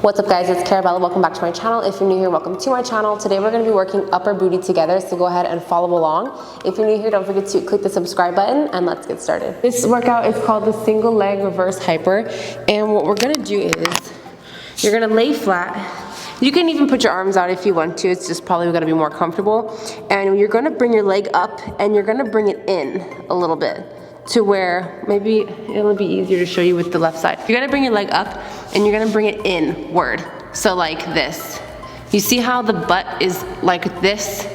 What's up guys, it's Carabella. Welcome back to my channel. If you're new here, welcome to my channel. Today we're going to be working upper booty together, so go ahead and follow along. If you're new here, don't forget to click the subscribe button and let's get started. This workout is called the single leg reverse hyper, and what we're going to do is you're going to lay flat. You can even put your arms out if you want to, it's just probably going to be more comfortable. And you're going to bring your leg up and you're going to bring it in a little bit to where maybe it'll be easier to show you with the left side. You're gonna bring your leg up and you're gonna bring it inward. So like this. You see how the butt is like this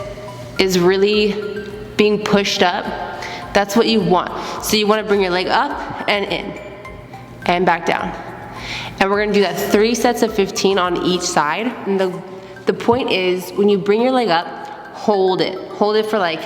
is really being pushed up? That's what you want. So you wanna bring your leg up and in and back down. And we're gonna do that 3 sets of 15 on each side. And the point is when you bring your leg up, hold it. Hold it for like,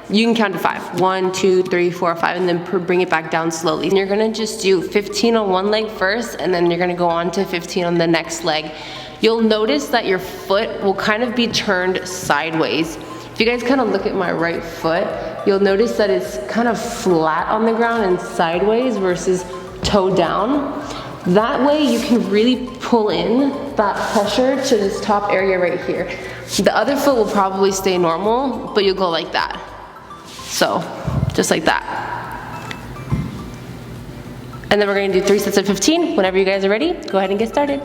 you can count to 5. 1, 2, 3, 4, 5, and then bring it back down slowly. And you're gonna just do 15 on one leg first, and then you're gonna go on to 15 on the next leg. You'll notice that your foot will kind of be turned sideways. If you guys kind of look at my right foot, you'll notice that it's kind of flat on the ground and sideways versus toe down. That way you can really pull in that pressure to this top area right here. The other foot will probably stay normal, but you'll go like that. So, just like that. And then we're going to do 3 sets of 15. Whenever you guys are ready, go ahead and get started.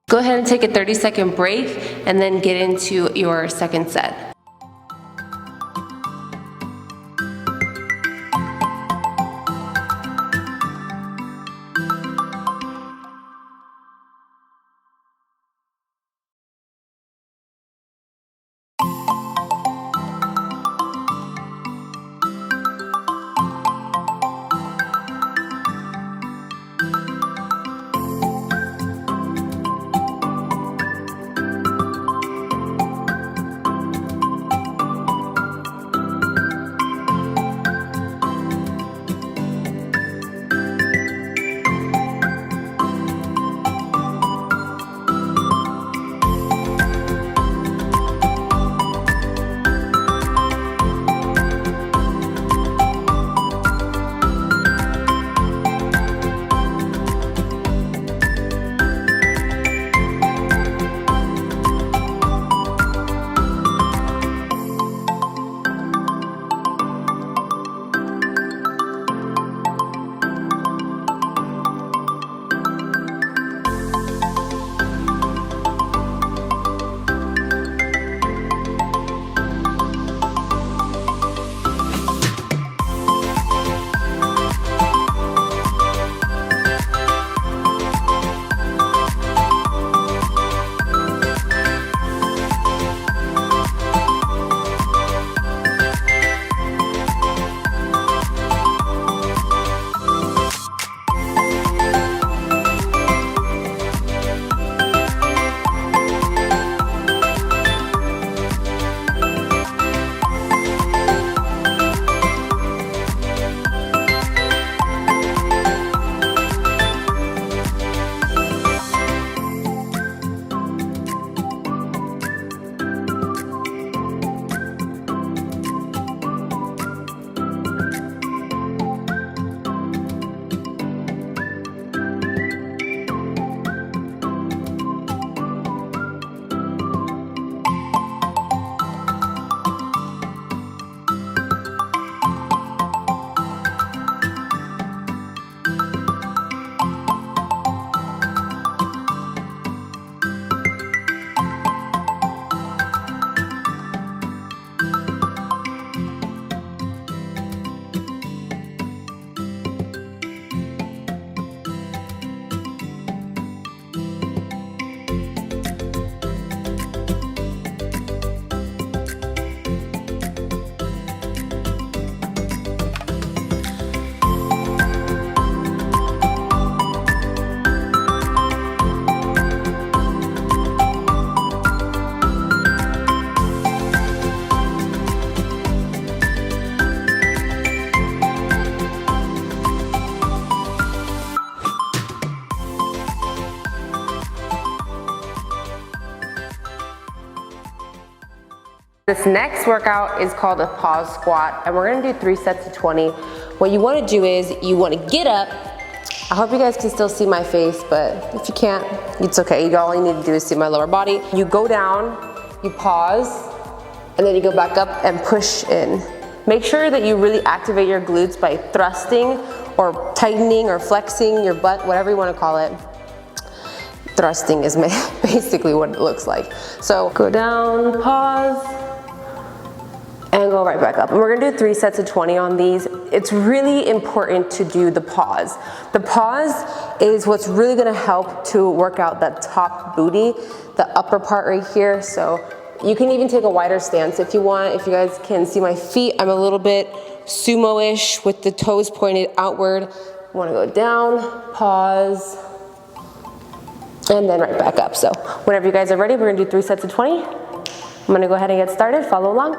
Go ahead and take a 30-second break and then get into your second set. This next workout is called a pause squat, and we're gonna do 3 sets of 20. What you wanna do is you wanna get up. I hope you guys can still see my face, but if you can't, it's okay. All you need to do is see my lower body. You go down, you pause, and then you go back up and push in. Make sure that you really activate your glutes by thrusting or tightening or flexing your butt, whatever you wanna call it. Thrusting is basically what it looks like. So go down, pause, and go right back up. And we're gonna do 3 sets of 20 on these. It's really important to do the pause. The pause is what's really gonna help to work out that top booty, the upper part right here. So you can even take a wider stance if you want. If you guys can see my feet, I'm a little bit sumo-ish with the toes pointed outward. You wanna go down, pause, and then right back up. So whenever you guys are ready, we're gonna do 3 sets of 20. I'm gonna go ahead and get started, follow along.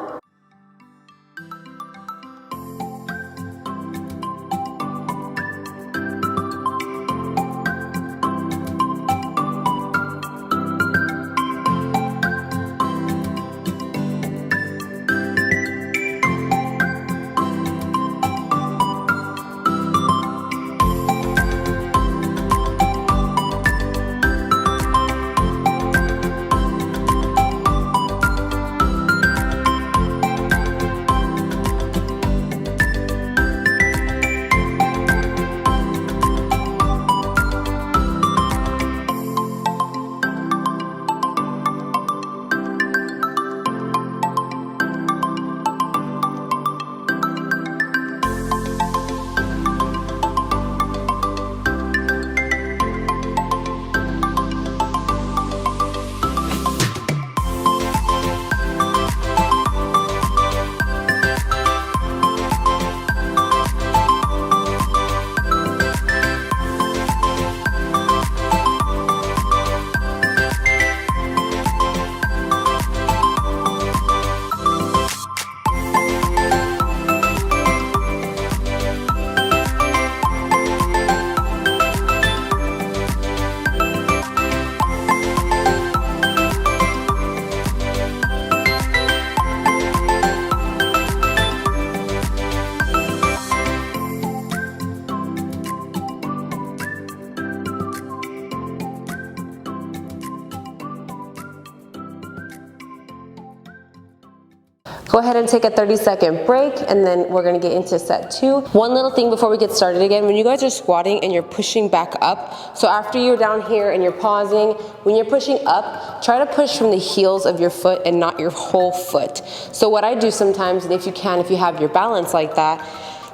Go ahead and take a 30-second break, and then we're gonna get into set 2. One little thing before we get started again, when you guys are squatting and you're pushing back up, so after you're down here and you're pausing, when you're pushing up, try to push from the heels of your foot and not your whole foot. So what I do sometimes, and if you have your balance like that,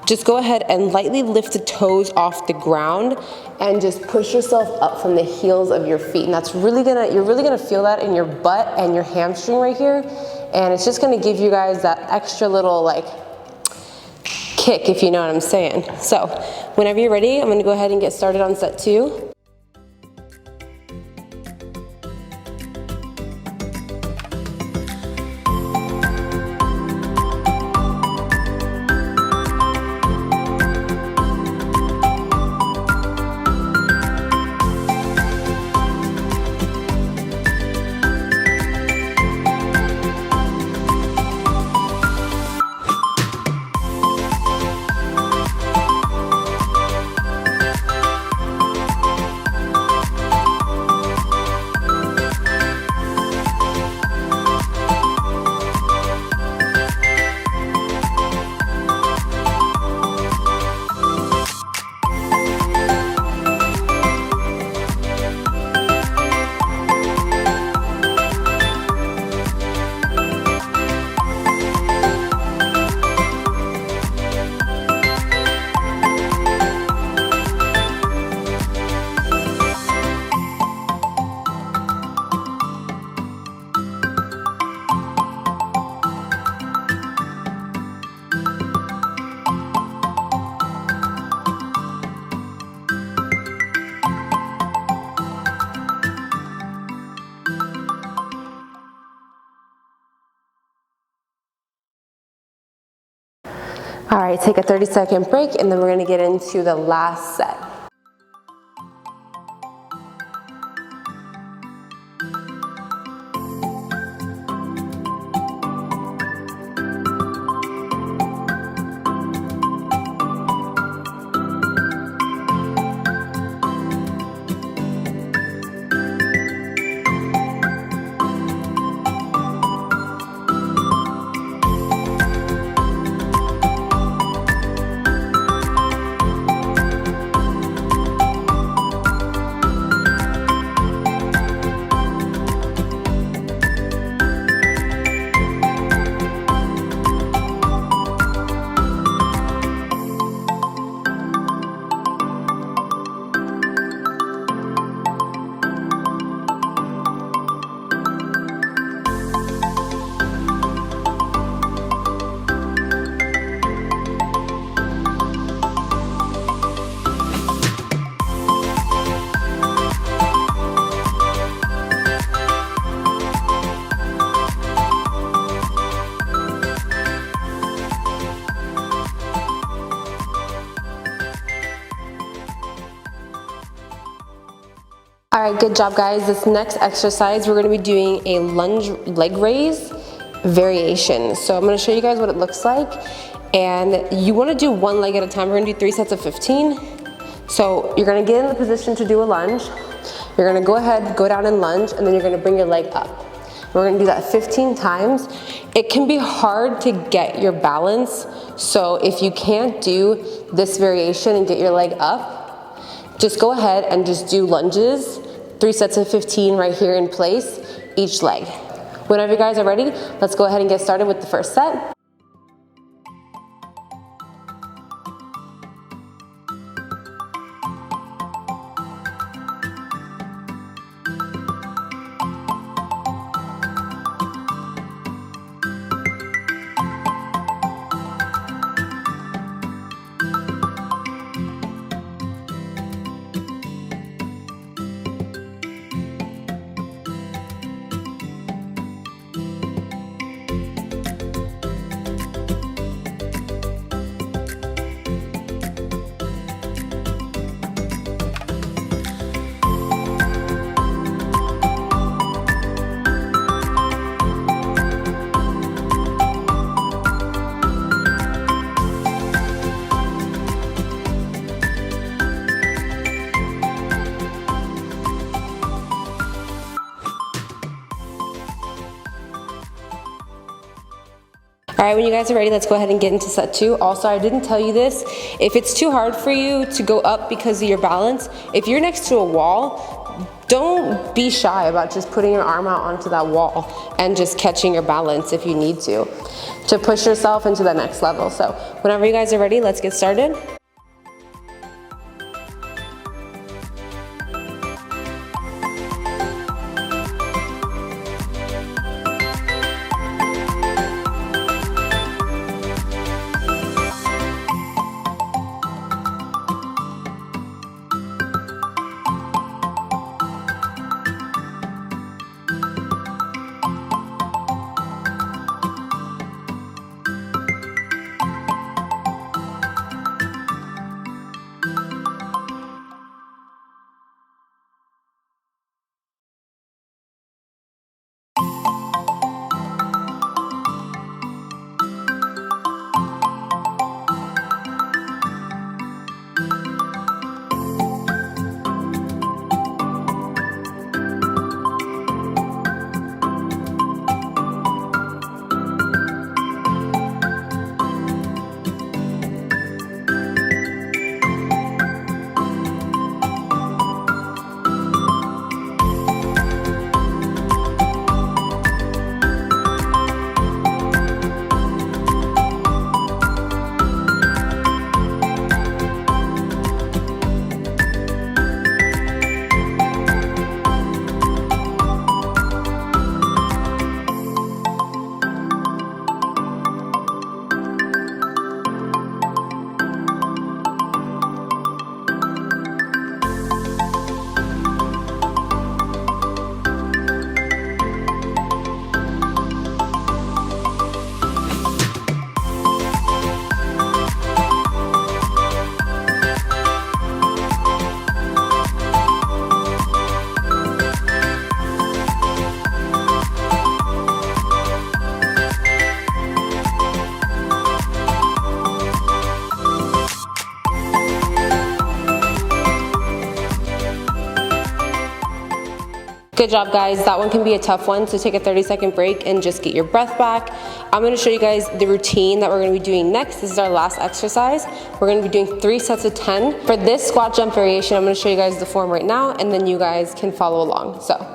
just go ahead and lightly lift the toes off the ground and just push yourself up from the heels of your feet. And that's you're really gonna feel that in your butt and your hamstring right here. And it's just gonna give you guys that extra little like kick, if you know what I'm saying. So whenever you're ready, I'm gonna go ahead and get started on set 2. All right, take a 30-second break, and then we're gonna get into the last set. All right, good job guys. This next exercise, we're gonna be doing a lunge leg raise variation. So I'm gonna show you guys what it looks like. And you wanna do one leg at a time. We're gonna do 3 sets of 15. So you're gonna get in the position to do a lunge. You're gonna go ahead, go down and lunge, and then you're gonna bring your leg up. We're gonna do that 15 times. It can be hard to get your balance. So if you can't do this variation and get your leg up, just go ahead and just do lunges, 3 sets of 15 right here in place, each leg. Whenever you guys are ready, let's go ahead and get started with the first set. All right, when you guys are ready, let's go ahead and get into set 2. Also, I didn't tell you this. If it's too hard for you to go up because of your balance, if you're next to a wall, don't be shy about just putting your arm out onto that wall and just catching your balance if you need to push yourself into the next level. So whenever you guys are ready, let's get started. Good job guys, that one can be a tough one, so take a 30-second break and just get your breath back. I'm gonna show you guys the routine that we're gonna be doing next. This is our last exercise. We're gonna be doing 3 sets of 10. For this squat jump variation, I'm gonna show you guys the form right now and then you guys can follow along. So.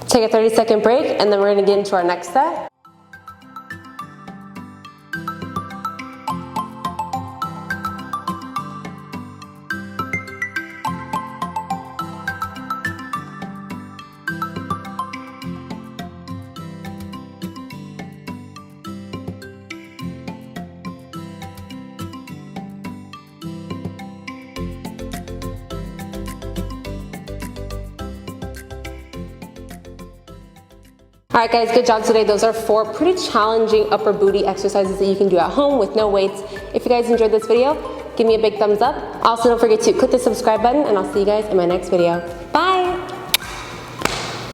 Take a 30-second break and then we're gonna get into our next set. All right guys, good job today. Those are 4 pretty challenging upper booty exercises that you can do at home with no weights. If you guys enjoyed this video, give me a big thumbs up. Also, don't forget to click the subscribe button, and I'll see you guys in my next video. Bye!